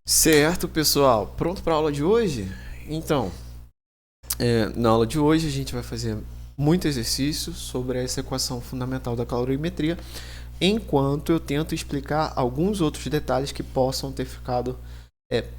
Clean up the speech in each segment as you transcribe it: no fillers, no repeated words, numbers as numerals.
Certo, pessoal. Pronto para a aula de hoje? Então, na aula de hoje a gente vai fazer muito exercício sobre essa equação fundamental da calorimetria, enquanto eu tento explicar alguns outros detalhes que possam ter ficado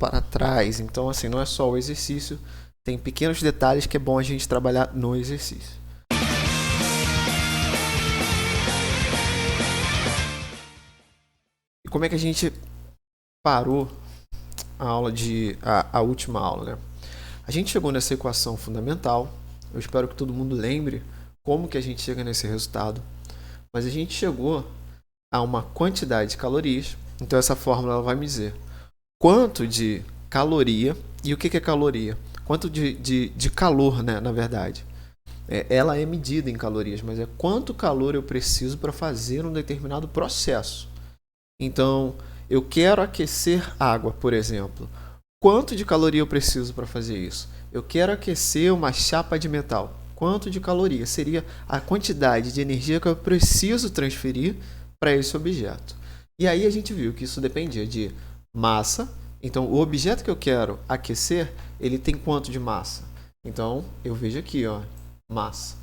para trás. Então, assim, não é só o exercício, tem pequenos detalhes que é bom a gente trabalhar no exercício. E como é que a gente parou a última aula, né? A gente chegou nessa equação fundamental. Eu espero que todo mundo lembre como que a gente chega nesse resultado. Mas a gente chegou a uma quantidade de calorias. Então essa fórmula ela vai me dizer quanto de caloria. E o que é caloria? Quanto de calor, né, na verdade. Ela é medida em calorias, mas é quanto calor eu preciso para fazer um determinado processo. Então, eu quero aquecer água, por exemplo. Quanto de caloria eu preciso para fazer isso? Eu quero aquecer uma chapa de metal. Quanto de caloria seria a quantidade de energia que eu preciso transferir para esse objeto? E aí a gente viu que isso dependia de massa. Então, o objeto que eu quero aquecer, ele tem quanto de massa? Então, eu vejo aqui, ó, massa.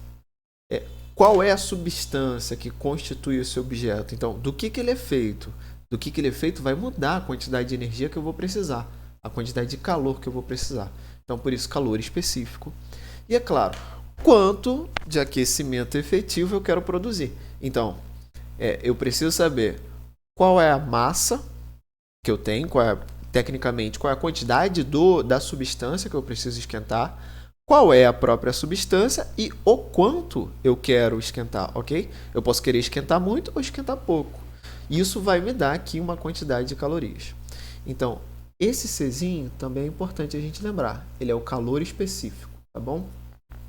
Qual é a substância que constitui esse objeto? Então, do que ele é feito? Do que ele é feito vai mudar a quantidade de energia que eu vou precisar, a quantidade de calor que eu vou precisar. Então, por isso, calor específico. E, é claro, quanto de aquecimento efetivo eu quero produzir. Então, eu preciso saber qual é a massa que eu tenho, tecnicamente, qual é a quantidade da substância que eu preciso esquentar, qual é a própria substância e o quanto eu quero esquentar, ok? Eu posso querer esquentar muito ou esquentar pouco. Isso vai me dar aqui uma quantidade de calorias. Então, esse Czinho também é importante a gente lembrar. Ele é o calor específico, tá bom?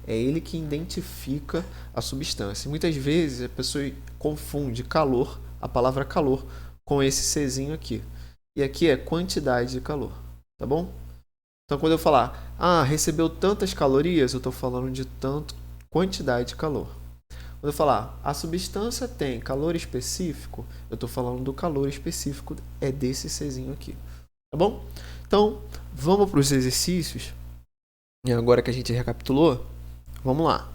É ele que identifica a substância. Muitas vezes a pessoa confunde calor, a palavra calor, com esse Czinho aqui. E aqui é quantidade de calor, tá bom? Então, quando eu falar, recebeu tantas calorias, eu estou falando de tanto quantidade de calor. Quando eu falar, a substância tem calor específico, eu estou falando do calor específico, é desse Czinho aqui. Tá bom? Então, vamos para os exercícios. E agora que a gente recapitulou, vamos lá.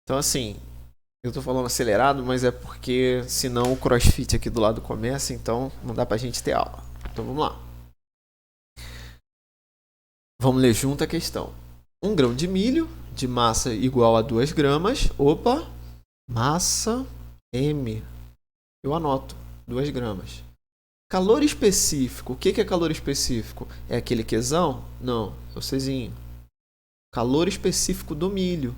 Então, assim, eu estou falando acelerado, mas é porque senão o CrossFit aqui do lado começa, então não dá para a gente ter aula. Então, vamos lá. Vamos ler junto a questão. 1 grão de milho de massa igual a 2 gramas. Opa! Massa M. Eu anoto. 2 gramas. Calor específico. O que é calor específico? É aquele Qzão? Não. É o Czinho. Calor específico do milho.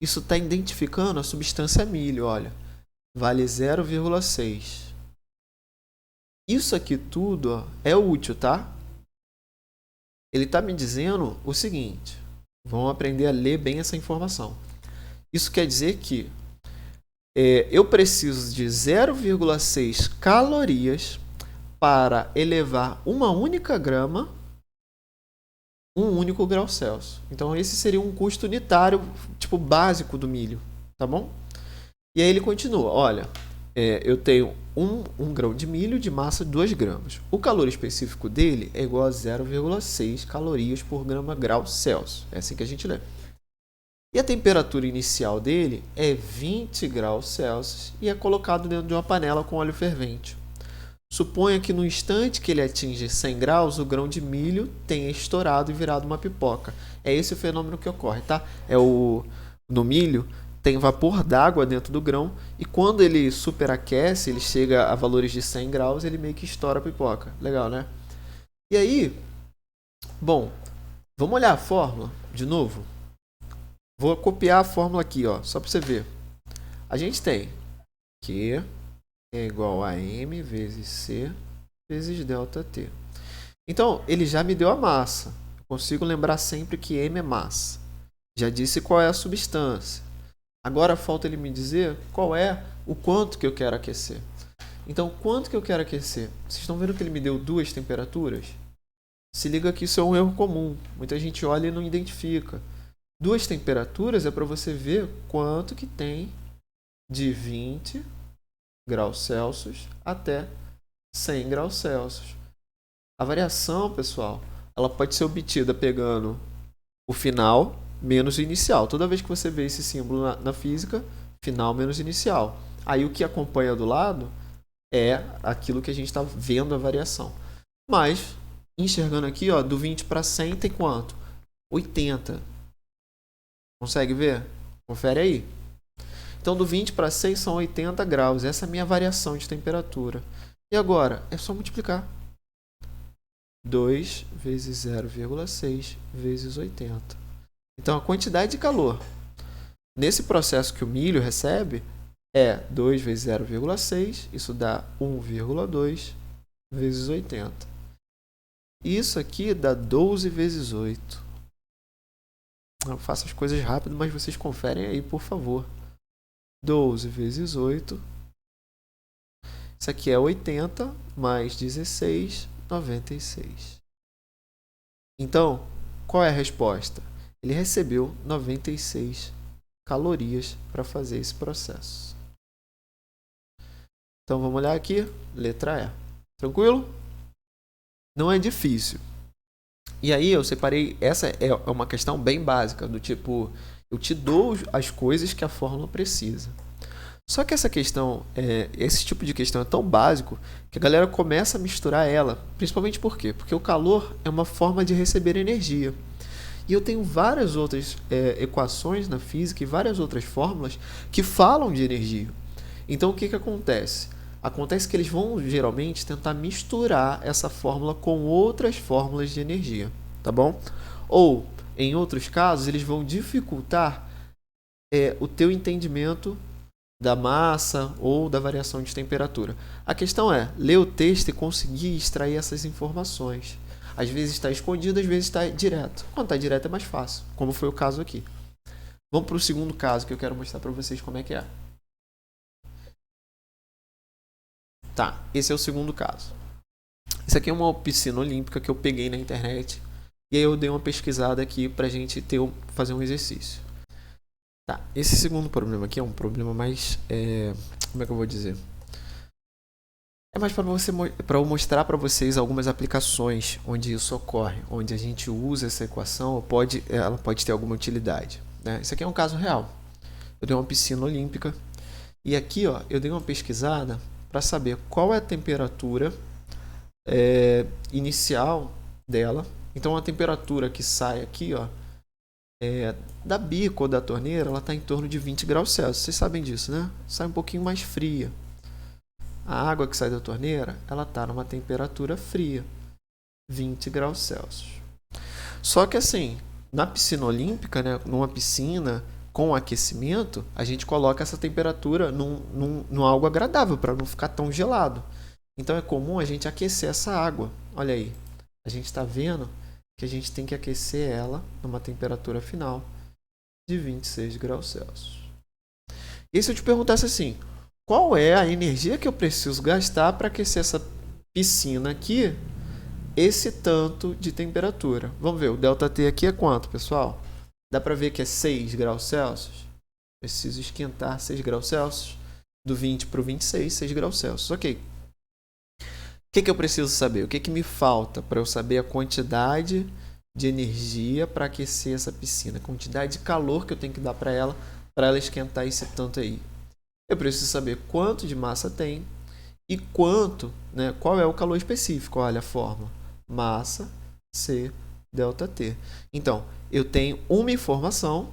Isso está identificando a substância milho. Olha. Vale 0,6. Isso aqui tudo é útil, tá? Ele está me dizendo o seguinte. Vamos aprender a ler bem essa informação. Isso quer dizer que eu preciso de 0,6 calorias para elevar uma única grama, um único grau Celsius. Então, esse seria um custo unitário, tipo básico do milho, tá bom? E aí ele continua, olha, eu tenho um grão de milho de massa de 2 gramas. O calor específico dele é igual a 0,6 calorias por grau Celsius. É assim que a gente lê. E a temperatura inicial dele é 20 graus Celsius e é colocado dentro de uma panela com óleo fervente. Suponha que no instante que ele atinge 100 graus, o grão de milho tenha estourado e virado uma pipoca. É esse o fenômeno que ocorre, tá? No milho tem vapor d'água dentro do grão e quando ele superaquece, ele chega a valores de 100 graus, ele meio que estoura a pipoca. Legal, né? E aí, bom, vamos olhar a fórmula de novo? Vou copiar a fórmula aqui, ó, só para você ver. A gente tem Q é igual a M vezes C vezes ΔT. Então, ele já me deu a massa. Eu consigo lembrar sempre que M é massa. Já disse qual é a substância. Agora falta ele me dizer qual é o quanto que eu quero aquecer. Então, quanto que eu quero aquecer? Vocês estão vendo que ele me deu 2 temperaturas? Se liga que isso é um erro comum. Muita gente olha e não identifica. 2 temperaturas é para você ver quanto que tem de 20 graus Celsius até 100 graus Celsius. A variação, pessoal, ela pode ser obtida pegando o final menos o inicial. Toda vez que você vê esse símbolo na física, final menos inicial. Aí o que acompanha do lado é aquilo que a gente está vendo a variação. Mas, enxergando aqui, ó, do 20 para 100 tem quanto? 80. Consegue ver? Confere aí. Então, do 20 para 100 são 80 graus. Essa é a minha variação de temperatura. E agora? É só multiplicar. 2 vezes 0,6 vezes 80. Então, a quantidade de calor nesse processo que o milho recebe é 2 vezes 0,6. Isso dá 1,2 vezes 80. Isso aqui dá 12 vezes 8. Eu faço as coisas rápido, mas vocês conferem aí, por favor. 12 vezes 8. Isso aqui é 80 mais 16, 96. Então, qual é a resposta? Ele recebeu 96 calorias para fazer esse processo. Então, vamos olhar aqui. Letra E. Tranquilo? Não é difícil. E aí eu separei, essa é uma questão bem básica, do tipo, eu te dou as coisas que a fórmula precisa. Só que essa questão, esse tipo de questão é tão básico que a galera começa a misturar ela, principalmente por quê? Porque o calor é uma forma de receber energia. E eu tenho várias outras equações na física e várias outras fórmulas que falam de energia. Então o que acontece? Acontece que eles vão geralmente tentar misturar essa fórmula com outras fórmulas de energia, tá bom? Ou, em outros casos, eles vão dificultar o teu entendimento da massa ou da variação de temperatura. A questão é ler o texto e conseguir extrair essas informações. Às vezes está escondido, às vezes está direto. Quando está direto é mais fácil, como foi o caso aqui. Vamos para o segundo caso que eu quero mostrar para vocês como é que é. Tá, esse é o segundo caso. Isso aqui é uma piscina olímpica que eu peguei na internet. E aí eu dei uma pesquisada aqui pra gente fazer um exercício. Tá, esse segundo problema aqui é um problema mais... como é que eu vou dizer? É mais para eu mostrar para vocês algumas aplicações onde isso ocorre. Onde a gente usa essa equação, ela pode ter alguma utilidade. Né? Isso aqui é um caso real. Eu dei uma piscina olímpica. E aqui ó, eu dei uma pesquisada para saber qual é a temperatura inicial dela. Então a temperatura que sai aqui, ó, da bica ou da torneira, ela está em torno de 20 graus Celsius. Vocês sabem disso, né? Sai um pouquinho mais fria. A água que sai da torneira, ela está numa temperatura fria, 20 graus Celsius. Só que assim, na piscina olímpica, né, numa piscina com aquecimento, a gente coloca essa temperatura num algo agradável para não ficar tão gelado. Então é comum a gente aquecer essa água. Olha aí, a gente está vendo que a gente tem que aquecer ela numa temperatura final de 26 graus Celsius. E se eu te perguntasse assim, qual é a energia que eu preciso gastar para aquecer essa piscina aqui, esse tanto de temperatura? Vamos ver, o ΔT aqui é quanto, pessoal? Dá para ver que é 6 graus Celsius. Preciso esquentar 6 graus Celsius. Do 20 para o 26, 6 graus Celsius. Ok. O que eu preciso saber? O que me falta para eu saber a quantidade de energia para aquecer essa piscina? A quantidade de calor que eu tenho que dar para ela esquentar esse tanto aí. Eu preciso saber quanto de massa tem e quanto, né, qual é o calor específico. Olha a fórmula. Massa C ΔT. Então, eu tenho uma informação,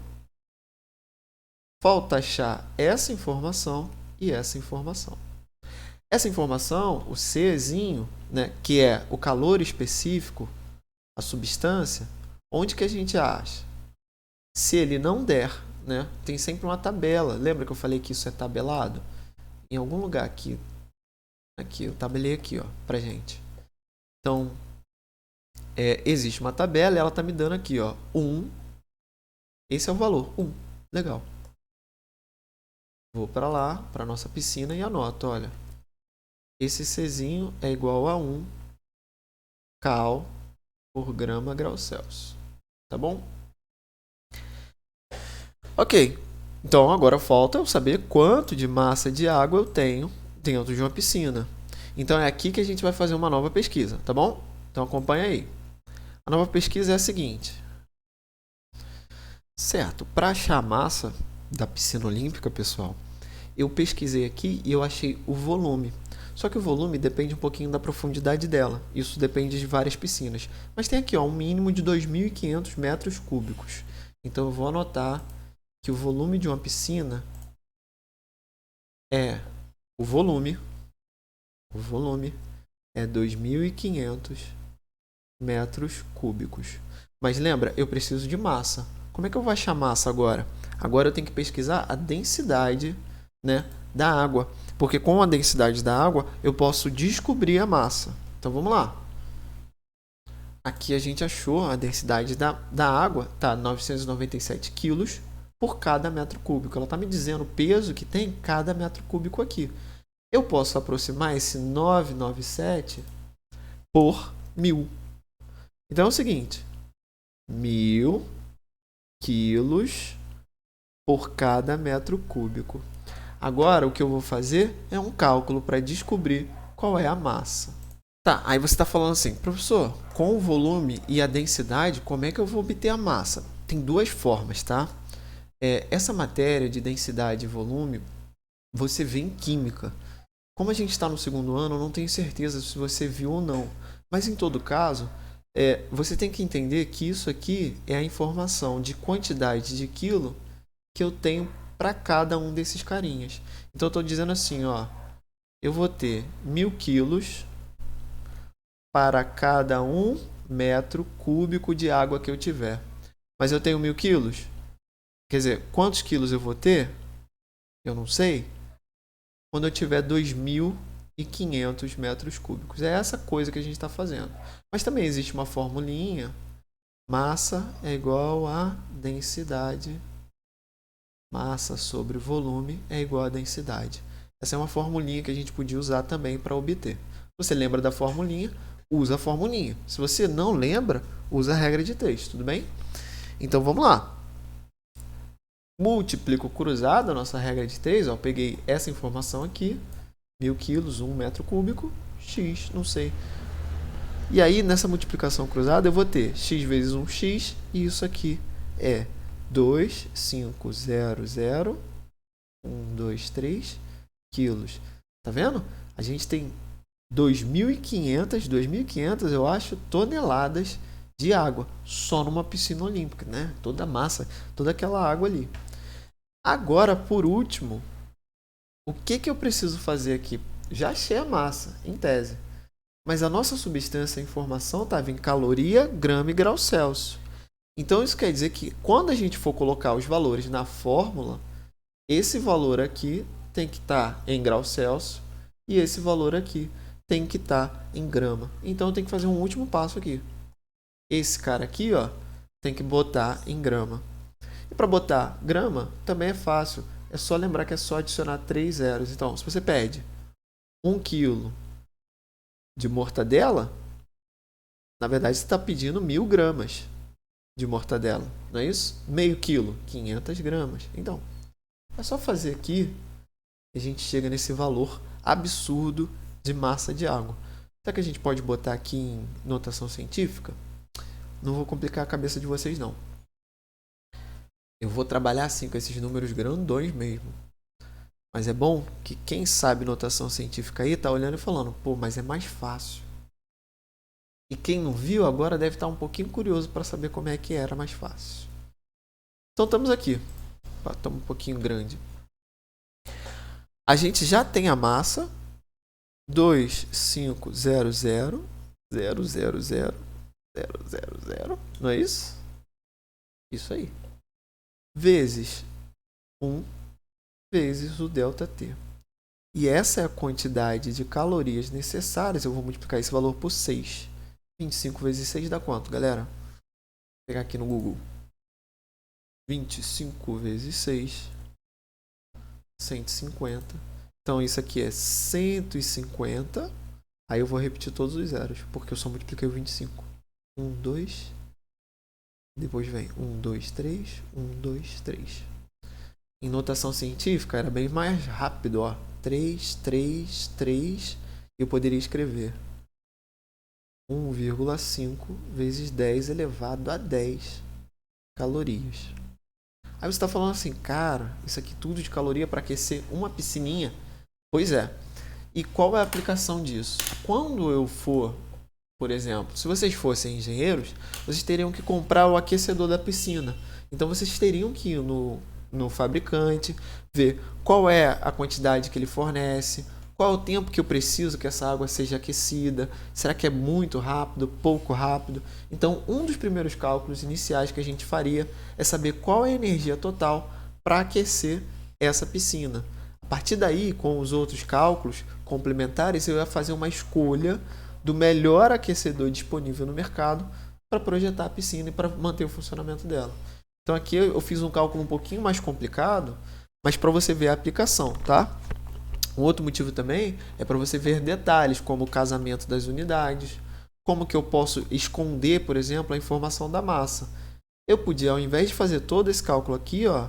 falta achar essa informação e essa informação. Essa informação, o Czinho, né, que é o calor específico, a substância, onde que a gente acha? Se ele não der, né, tem sempre uma tabela. Lembra que eu falei que isso é tabelado? Em algum lugar aqui. Aqui, eu tabelei aqui, ó, pra gente. Então, existe uma tabela e ela está me dando aqui, ó, 1. Esse é o valor, 1. Legal. Vou para lá, para nossa piscina e anoto, olha. Esse Czinho é igual a 1 cal por grama grau Celsius. Tá bom? Ok. Então agora falta eu saber quanto de massa de água eu tenho dentro de uma piscina. Então é aqui que a gente vai fazer uma nova pesquisa, tá bom? Então acompanha aí. A nova pesquisa é a seguinte. Certo, para achar a massa da piscina olímpica, pessoal, eu pesquisei aqui e eu achei o volume. Só que o volume depende um pouquinho da profundidade dela. Isso depende de várias piscinas. Mas tem aqui ó, um mínimo de 2.500 metros cúbicos. Então eu vou anotar que o volume de uma piscina é o volume é 2.500 metros cúbicos. Mas lembra, eu preciso de massa. Como é que eu vou achar massa agora? Agora eu tenho que pesquisar a densidade, né, da água. Porque com a densidade da água eu posso descobrir a massa. Então vamos lá. Aqui a gente achou a densidade da água, tá 997 quilos por cada metro cúbico. Ela está me dizendo o peso que tem cada metro cúbico aqui. Eu posso aproximar esse 997 por 1.000. Então é o seguinte, 1.000 quilos por cada metro cúbico. Agora o que eu vou fazer é um cálculo para descobrir qual é a massa. Tá, aí você está falando assim, professor, com o volume e a densidade, como é que eu vou obter a massa? Tem duas formas, tá? Essa matéria de densidade e volume, você vê em química. Como a gente está no segundo ano, eu não tenho certeza se você viu ou não. Mas em todo caso, você tem que entender que isso aqui é a informação de quantidade de quilo que eu tenho para cada um desses carinhas. Então eu estou dizendo assim, ó, eu vou ter 1.000 quilos para cada 1 metro cúbico de água que eu tiver. Mas eu tenho 1.000 quilos? Quer dizer, quantos quilos eu vou ter? Eu não sei. Quando eu tiver 2.500 metros cúbicos. É essa coisa que a gente está fazendo. Mas também existe uma formulinha. Massa é igual a densidade. Massa sobre volume é igual a densidade. Essa é uma formulinha que a gente podia usar também para obter. Você lembra da formulinha? Usa a formulinha. Se você não lembra, usa a regra de 3, tudo bem? Então vamos lá. Multiplico cruzado, a nossa regra de 3, ó, peguei essa informação aqui, 1.000 quilos, 1 metro cúbico, x, não sei. E aí, nessa multiplicação cruzada, eu vou ter x vezes 1x, e isso aqui é 2.500.123 quilos. Tá vendo? A gente tem 2.500, eu acho, toneladas de água, só numa piscina olímpica, né? Toda a massa, toda aquela água ali. Agora, por último, o que eu preciso fazer aqui? Já achei a massa, em tese. Mas a nossa substância, a informação, estava em caloria, grama e grau Celsius. Então, isso quer dizer que quando a gente for colocar os valores na fórmula, esse valor aqui tem que estar em grau Celsius e esse valor aqui tem que estar em grama. Então, eu tenho que fazer um último passo aqui. Esse cara aqui, ó, tem que botar em grama. E para botar grama também é fácil. É só lembrar que é só adicionar 3 zeros. Então, se você pede 1 quilo de mortadela, na verdade você está pedindo 1.000 gramas de mortadela, não é isso? Meio quilo, 500 gramas. Então, é só fazer aqui e a gente chega nesse valor absurdo de massa de água. Será que a gente pode botar aqui em notação científica? Não vou complicar a cabeça de vocês, não. Eu vou trabalhar assim com esses números grandões mesmo. Mas é bom que quem sabe notação científica aí tá olhando e falando, pô, mas é mais fácil. E quem não viu agora deve estar um pouquinho curioso para saber como é que era mais fácil. Então estamos aqui. Estamos um pouquinho grande. A gente já tem a massa 2.500.000, não é isso? Isso aí. Vezes 1 vezes o ΔT. E essa é a quantidade de calorias necessárias. Eu vou multiplicar esse valor por 6. 25 vezes 6 dá quanto, galera? Vou pegar aqui no Google. 25 vezes 6. 150. Então isso aqui é 150. Aí eu vou repetir todos os zeros, porque eu só multipliquei o 25. 1, 2. Depois vem 1, 2, 3. 1, 2, 3. Em notação científica era bem mais rápido, ó. 3, 3, 3 Eu poderia escrever 1,5 vezes 10 elevado a 10 calorias. Aí você está falando assim, cara, isso aqui tudo de caloria para aquecer uma piscininha? Pois é. E qual é a aplicação disso? Quando eu for, por exemplo, se vocês fossem engenheiros, vocês teriam que comprar o aquecedor da piscina. Então vocês teriam que ir no fabricante, ver qual é a quantidade que ele fornece, qual é o tempo que eu preciso que essa água seja aquecida, será que é muito rápido, pouco rápido? Então, um dos primeiros cálculos iniciais que a gente faria é saber qual é a energia total para aquecer essa piscina. A partir daí, com os outros cálculos complementares, eu ia fazer uma escolha do melhor aquecedor disponível no mercado para projetar a piscina e para manter o funcionamento dela. Então aqui eu fiz um cálculo um pouquinho mais complicado, mas para você ver a aplicação, tá? Um outro motivo também é para você ver detalhes, como o casamento das unidades, como que eu posso esconder, por exemplo, a informação da massa. Eu podia, ao invés de fazer todo esse cálculo aqui, ó,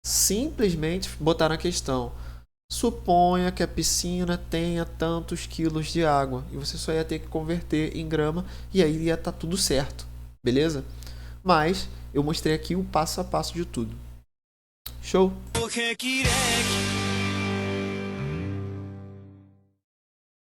simplesmente botar na questão: suponha que a piscina tenha tantos quilos de água, e você só ia ter que converter em grama e aí ia estar tudo certo, beleza? Mas eu mostrei aqui o passo a passo de tudo. Show?